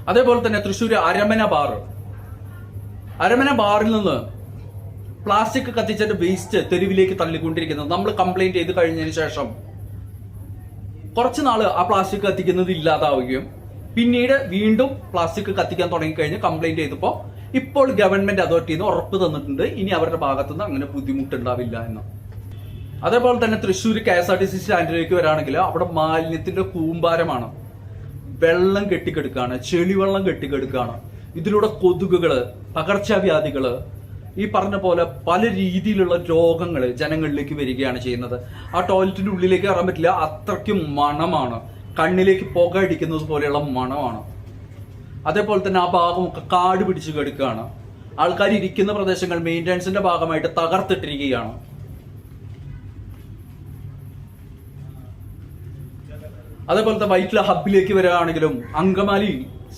അതേപോലെ തന്നെ തൃശ്ശൂർ അരമന ബാറിൽ നിന്ന് പ്ലാസ്റ്റിക് കത്തിച്ചതിന്റെ വേസ്റ്റ് തെരുവിലേക്ക് തള്ളിക്കൊണ്ടിരിക്കുന്നത് നമ്മൾ കംപ്ലൈന്റ് ചെയ്ത് കഴിഞ്ഞതിന് ശേഷം കുറച്ചുനാള് ആ പ്ലാസ്റ്റിക് കത്തിക്കുന്നത് ഇല്ലാതാവുകയും പിന്നീട് വീണ്ടും പ്ലാസ്റ്റിക് കത്തിക്കാൻ തുടങ്ങിക്കഴിഞ്ഞ് കംപ്ലൈന്റ് ചെയ്തപ്പോൾ ഇപ്പോൾ ഗവൺമെന്റ് അതോറിറ്റിയിൽ നിന്ന് ഉറപ്പ് തന്നിട്ടുണ്ട് ഇനി അവരുടെ ഭാഗത്തുനിന്ന് അങ്ങനെ ബുദ്ധിമുട്ടുണ്ടാവില്ല എന്ന്. അതേപോലെ തന്നെ തൃശ്ശൂർ KSRTC സ്റ്റാൻഡിലേക്ക് വരാണെങ്കിൽ അവിടെ മാലിന്യത്തിന്റെ കൂമ്പാരമാണ്. വെള്ളം കെട്ടിക്കെടുക്കുകയാണ്, ചെളിവെള്ളം കെട്ടിക്കെടുക്കുകയാണ്. ഇതിലൂടെ കൊതുകുകള്, പകർച്ചവ്യാധികള്, ഈ പറഞ്ഞ പോലെ പല രീതിയിലുള്ള രോഗങ്ങൾ ജനങ്ങളിലേക്ക് വരികയാണ് ചെയ്യുന്നത്. ആ ടോയ്ലറ്റിന്റെ ഉള്ളിലേക്ക് കയറാൻ പറ്റില്ല, അത്രയ്ക്കും മണമാണ്, കണ്ണിലേക്ക് പുക അടിക്കുന്നത് പോലെയുള്ള മണമാണ്. അതേപോലെ തന്നെ ആ ഭാഗമൊക്കെ കാട് പിടിച്ച് കിടക്കുകയാണ്. ആൾക്കാർ ഇരിക്കുന്ന പ്രദേശങ്ങൾ മെയിൻ്റനൻസിന്റെ ഭാഗമായിട്ട് തകർത്തിട്ടിരിക്കുകയാണ്. അതേപോലത്തെ വൈറ്റില ഹബിലേക്ക് വരികയാണെങ്കിലും അങ്കമാലി